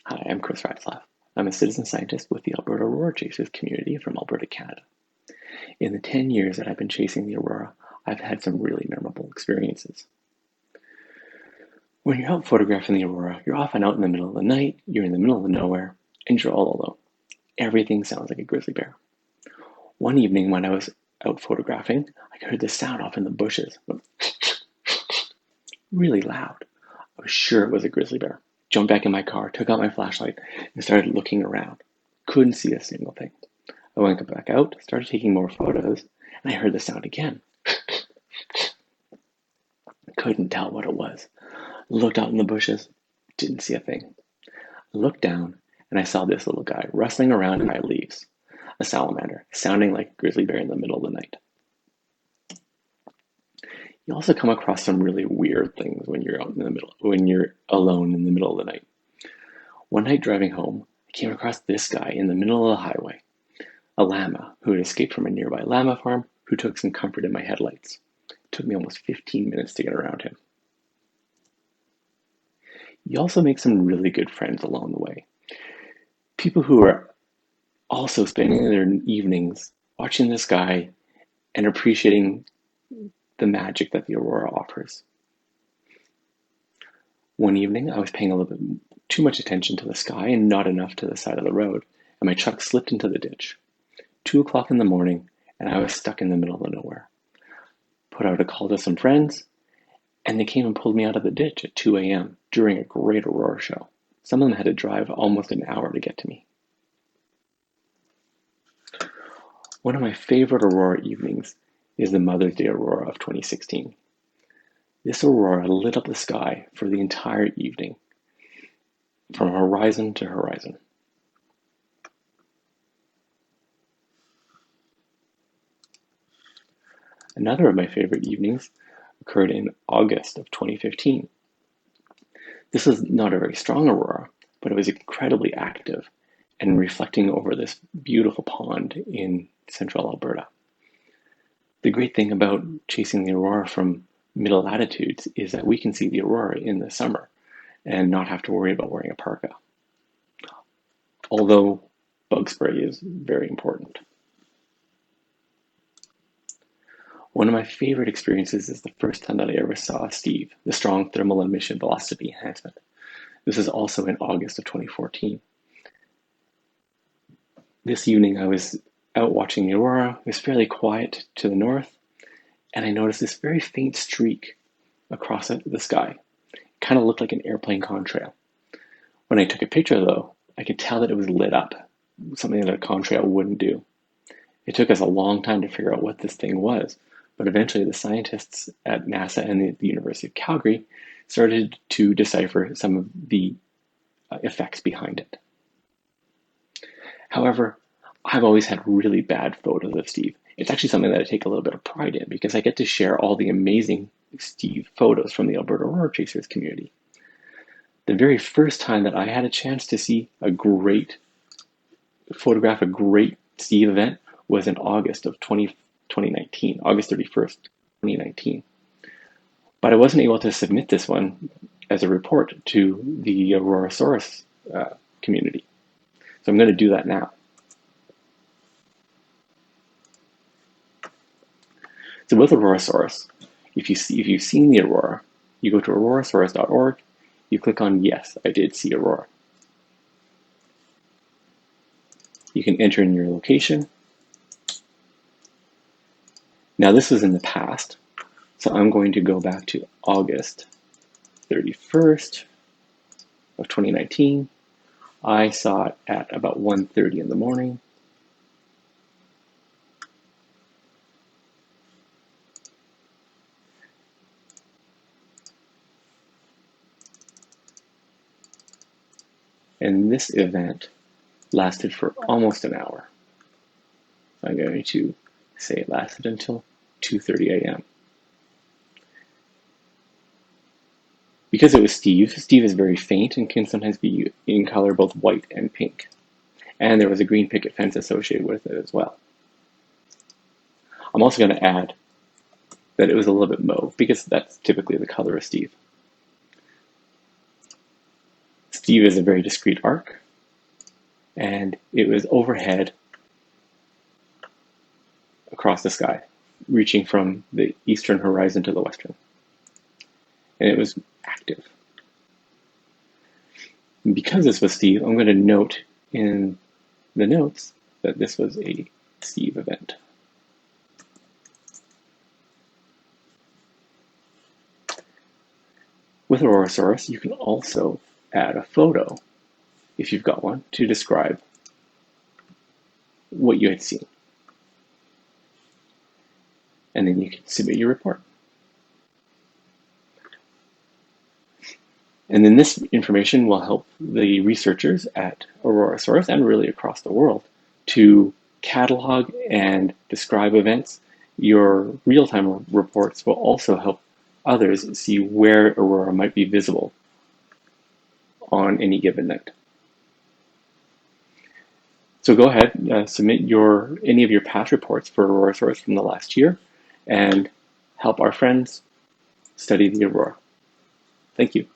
Hi, I'm Chris Ratzlaff. I'm a citizen scientist with the Alberta Aurora Chasers community from Alberta, Canada. In the 10 years that I've been chasing the aurora, I've had some really memorable experiences. When you're out photographing the aurora, you're often out in the middle of the night, you're in the middle of nowhere, and you're all alone. Everything sounds like a grizzly bear. One evening when I was out photographing, I heard this sound off in the bushes. Really loud. I was sure it was a grizzly bear. Jumped back in my car, took out my flashlight, and started looking around. Couldn't see a single thing. I went back out, started taking more photos, and I heard the sound again. Couldn't tell what it was. Looked out in the bushes, didn't see a thing. I looked down, and I saw this little guy rustling around in my leaves. A salamander, sounding like a grizzly bear in the middle of the night. You also come across some really weird things when you're alone in the middle of the night. One night driving home, I came across this guy in the middle of the highway. A llama who had escaped from a nearby llama farm who took some comfort in my headlights. It took me almost 15 minutes to get around him. You also make some really good friends along the way. People who are also spending their evenings watching the sky and appreciating the magic that the aurora offers. One evening, I was paying a little bit too much attention to the sky and not enough to the side of the road, and my truck slipped into the ditch. 2 o'clock in the morning, and I was stuck in the middle of nowhere. Put out a call to some friends, and they came and pulled me out of the ditch at 2 a.m. during a great aurora show. Some of them had to drive almost an hour to get to me. One of my favorite aurora evenings is the Mother's Day aurora of 2016. This aurora lit up the sky for the entire evening, from horizon to horizon. Another of my favorite evenings occurred in August of 2015. This was not a very strong aurora, but it was incredibly active and reflecting over this beautiful pond in central Alberta. The great thing about chasing the aurora from middle latitudes is that we can see the aurora in the summer and not have to worry about wearing a parka. Although bug spray is very important. One of my favorite experiences is the first time that I ever saw Steve, the strong thermal emission velocity enhancement. This is also in August of 2014. This evening I was out watching the aurora. It was fairly quiet to the north, and I noticed this very faint streak across the sky. It kind of looked like an airplane contrail. When I took a picture though, I could tell that it was lit up, something that a contrail wouldn't do. It took us a long time to figure out what this thing was, but eventually the scientists at NASA and the University of Calgary started to decipher some of the effects behind it. However, I've always had really bad photos of Steve. It's actually something that I take a little bit of pride in because I get to share all the amazing Steve photos from the Alberta Aurora Chasers community. The very first time that I had a chance to see photograph a great Steve event was in August of 2019, August 31st, 2019. But I wasn't able to submit this one as a report to the Aurorasaurus community. So I'm going to do that now. So with Aurorasaurus, if you've seen the aurora, you go to aurorasaurus.org, you click on yes, I did see aurora. You can enter in your location. Now this was in the past, so I'm going to go back to August 31st of 2019. I saw it at about 1:30 in the morning. And this event lasted for almost an hour. So I'm going to say it lasted until 2:30 a.m. Because it was Steve is very faint and can sometimes be in color both white and pink. And there was a green picket fence associated with it as well. I'm also going to add that it was a little bit mauve because that's typically the color of Steve. Steve is a very discrete arc, and it was overhead across the sky, reaching from the eastern horizon to the western. And it was active. And because this was Steve, I'm going to note in the notes that this was a Steve event. With Aurorasaurus, you can also add a photo, if you've got one, to describe what you had seen. And then you can submit your report. And then this information will help the researchers at Aurorasaurus and really across the world to catalog and describe events. Your real-time reports will also help others see where aurora might be visible on any given night. So go ahead, submit any of your past reports for Aurorasaurus from the last year and help our friends study the aurora. Thank you.